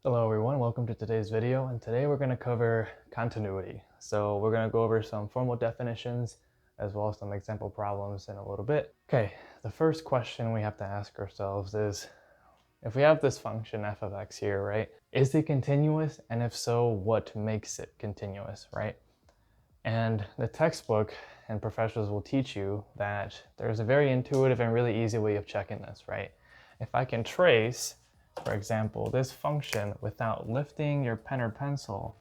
Hello everyone, welcome to today's video, and today we're going to cover continuity. So we're going to go over some formal definitions as well as some example problems in a little bit. Okay, the first question we have to ask ourselves is, if we have this function f of x here, right, is it continuous? And if so, what makes it continuous, right? And the textbook and professors will teach you that there's a very intuitive and really easy way of checking this, right? If I can trace, for example, this function without lifting your pen or pencil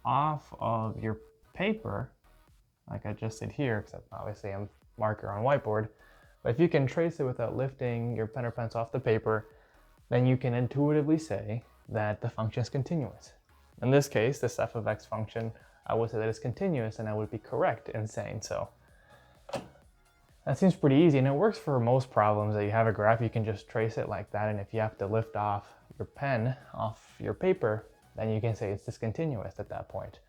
off of your paper, like I just did here, except obviously I'm marker on whiteboard, but if you can trace it without lifting your pen or pencil off the paper, then you can intuitively say that the function is continuous. In this case, this f of x function, I would say that it's continuous, and I would be correct in saying so. That seems pretty easy, and it works for most problems that you have a graph. You can just trace it like that, and if you have to lift off your pen off your paper, then you can say it's discontinuous at that point.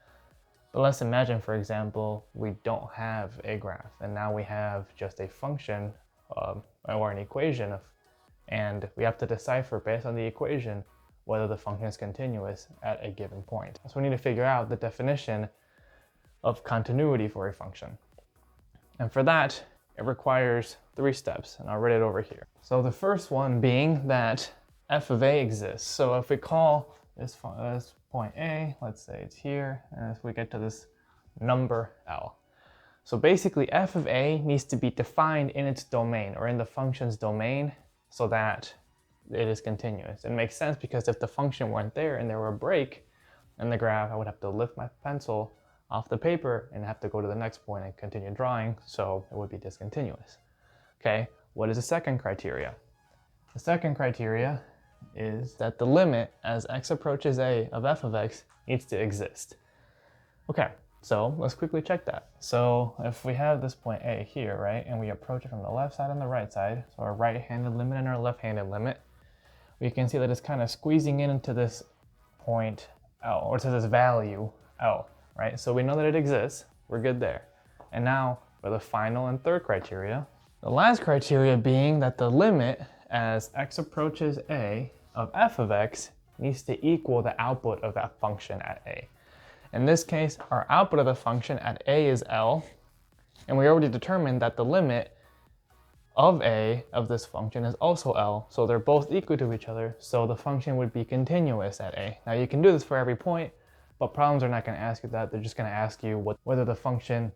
But let's imagine, for example, we don't have a graph, and now we have just a function or an equation, and we have to decipher based on the equation whether the function is continuous at a given point. So we need to figure out the definition of continuity for a function. And for that, it requires 3 steps, and I'll write it over here. So the first one being that f of a exists. So if we call this point A, let's say it's here, and if we get to this number L. So basically f of a needs to be defined in its domain, or in the function's domain, so that it is continuous. It makes sense because if the function weren't there and there were a break in the graph, I would have to lift my pencil off the paper and have to go to the next point and continue drawing, so it would be discontinuous. Okay, what is the second criteria? The second criteria is that the limit as x approaches a of f of x needs to exist. Okay, so let's quickly check that. So if we have this point A here, right, and we approach it from the left side and the right side, so our right-handed limit and our left-handed limit, we can see that it's kind of squeezing in into this point L, or to this value L. Right, so we know that it exists, we're good there. And now for the final and third criteria. The last criteria being that the limit as x approaches a of f of x needs to equal the output of that function at a. In this case, our output of the function at a is L, and we already determined that the limit of a of this function is also L, so they're both equal to each other, so the function would be continuous at a. Now you can do this for every point, but problems are not going to ask you that. They're just going to ask you whether the function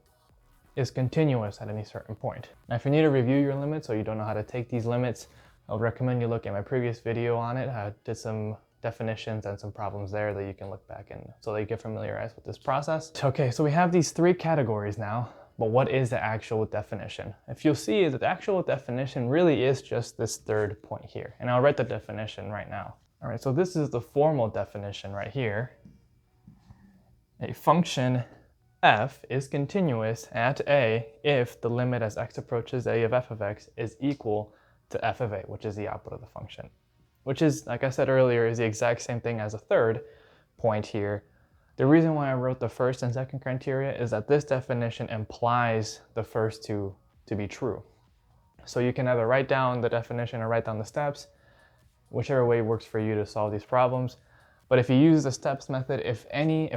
is continuous at any certain point. Now, if you need to review your limits or you don't know how to take these limits, I would recommend you look at my previous video on it. I did some definitions and some problems there that you can look back in so that you get familiarized with this process. Okay, so we have these 3 categories now, but what is the actual definition? If you'll see that the actual definition really is just this third point here, and I'll write the definition right now. All right, so this is the formal definition right here. A function f is continuous at a if the limit as x approaches a of f of x is equal to f of a, which is the output of the function. Which is, like I said earlier, is the exact same thing as a third point here. The reason why I wrote the first and second criteria is that this definition implies the first two to be true. So you can either write down the definition or write down the steps, whichever way works for you to solve these problems. But if you use the steps method, if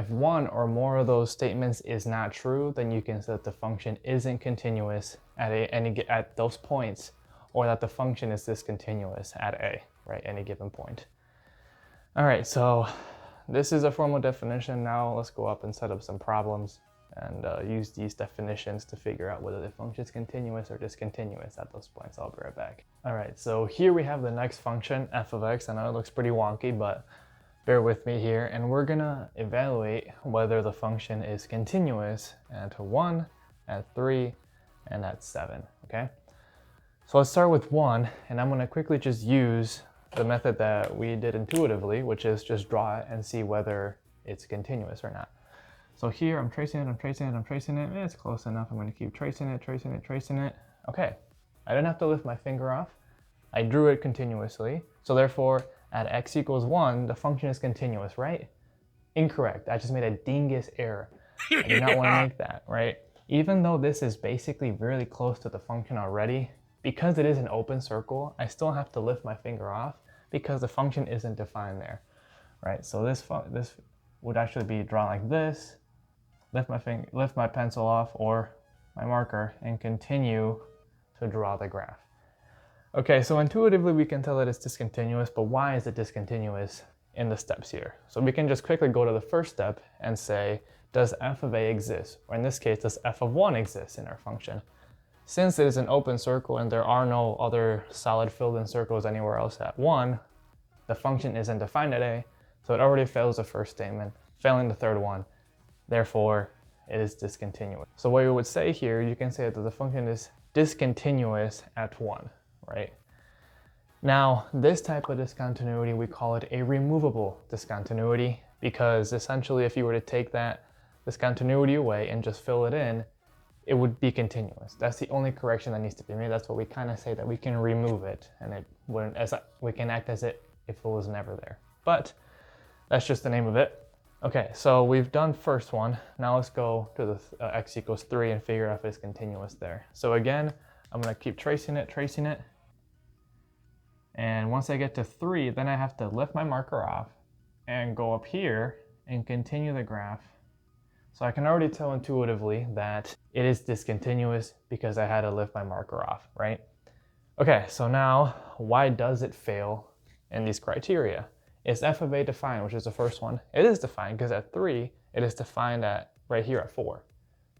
one or more of those statements is not true, then you can say that the function isn't continuous at those points, or that the function is discontinuous at a, right, any given point. All right, so this is a formal definition. Now let's go up and set up some problems and use these definitions to figure out whether the function is continuous or discontinuous at those points. I'll be right back. All right, so here we have the next function, f of x. I know it looks pretty wonky, but bear with me here, and we're gonna evaluate whether the function is continuous at 1, at 3, and at 7, okay? So let's start with 1, and I'm gonna quickly just use the method that we did intuitively, which is just draw it and see whether it's continuous or not. So here I'm tracing it, I'm tracing it, I'm tracing it. It's close enough. I'm gonna keep tracing it, tracing it, tracing it. Okay, I didn't have to lift my finger off. I drew it continuously, so therefore, at x equals 1, the function is continuous, right? Incorrect. I just made a dingus error. I do not want to make that, right? Even though this is basically really close to the function already, because it is an open circle, I still have to lift my finger off because the function isn't defined there, right? So this would actually be drawn like this, lift my pencil off or my marker and continue to draw the graph. Okay, so intuitively we can tell that it's discontinuous, but why is it discontinuous in the steps here? So we can just quickly go to the first step and say, does f of a exist? Or in this case, does f of 1 exist in our function? Since it is an open circle and there are no other solid filled in circles anywhere else at 1, the function isn't defined at a, so it already fails the first statement, failing the third one. Therefore, it is discontinuous. So what you would say here, you can say that the function is discontinuous at 1, right? Now, this type of discontinuity, we call it a removable discontinuity, because essentially if you were to take that discontinuity away and just fill it in, it would be continuous. That's the only correction that needs to be made. That's what we kind of say, that we can remove it and it wouldn't, we can act as if it was never there. But that's just the name of it. Okay, so we've done first one. Now let's go to the x equals 3 and figure out if it's continuous there. So again, I'm gonna keep tracing it. And once I get to 3, then I have to lift my marker off and go up here and continue the graph. So I can already tell intuitively that it is discontinuous because I had to lift my marker off, right? Okay, so now why does it fail in these criteria? Is f of a defined, which is the first one? It is defined because at 3, it is defined at right here at 4,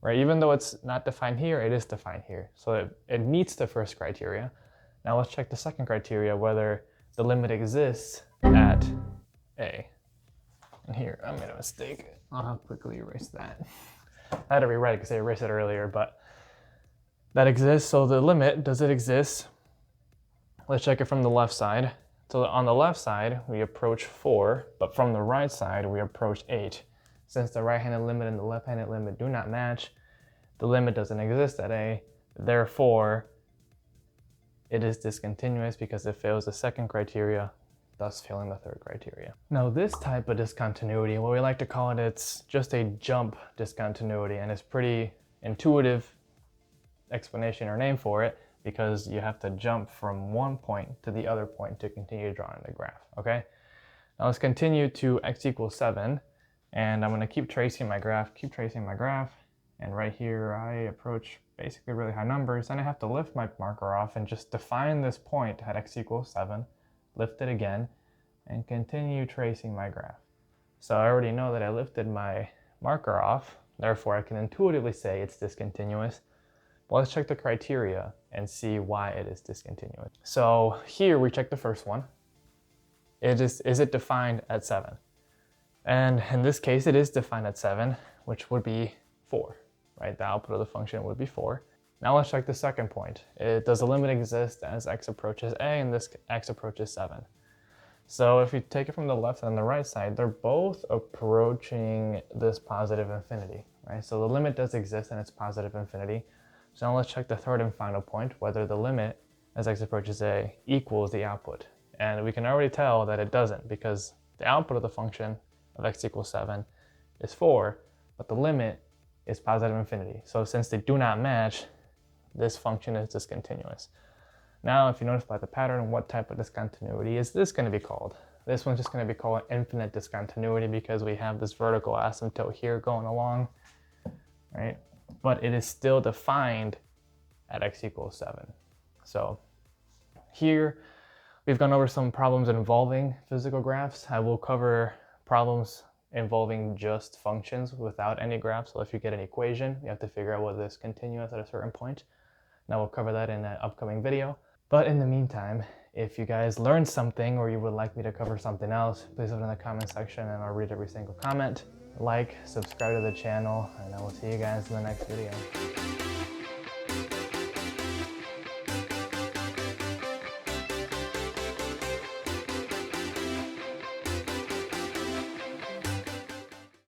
right? Even though it's not defined here, it is defined here. So it meets the first criteria. Now let's check the second criteria, whether the limit exists at a. And here, I made a mistake. I'll quickly erase that. I had to rewrite it because I erased it earlier, but that exists. So the limit, does it exist? Let's check it from the left side. So on the left side, we approach 4, but from the right side, we approach 8. Since the right-handed limit and the left-handed limit do not match, the limit doesn't exist at a. Therefore, it is discontinuous because it fails the second criteria, thus failing the third criteria. Now this type of discontinuity, what we like to call it, it's just a jump discontinuity, and it's pretty intuitive explanation or name for it because you have to jump from one point to the other point to continue drawing the graph, okay? Now let's continue to x equals 7, and I'm gonna keep tracing my graph, and right here I approach basically really high numbers, and I have to lift my marker off and just define this point at x equals 7, lift it again, and continue tracing my graph. So I already know that I lifted my marker off, therefore I can intuitively say it's discontinuous. But let's check the criteria and see why it is discontinuous. So here we check the first one. Is it defined at 7? And in this case it is defined at 7, which would be 4, right? The output of the function would be 4. Now let's check the second point. Does the limit exist as x approaches a and this x approaches 7? So if you take it from the left and the right side, they're both approaching this positive infinity, right? So the limit does exist and it's positive infinity. So now let's check the third and final point, whether the limit as x approaches a equals the output. And we can already tell that it doesn't, because the output of the function of x equals 7 is 4, but the limit is positive infinity. So since they do not match, this function is discontinuous. Now, if you notice by the pattern, what type of discontinuity is this going to be called? This one's just going to be called infinite discontinuity because we have this vertical asymptote here going along, right? But it is still defined at x equals 7. So here, we've gone over some problems involving physical graphs. I will cover problems involving just functions without any graphs. So if you get an equation, you have to figure out whether it's continuous at a certain point. Now we'll cover that in an upcoming video. But in the meantime, if you guys learned something or you would like me to cover something else, please leave it in the comment section and I'll read every single comment. Like, subscribe to the channel, and I will see you guys in the next video.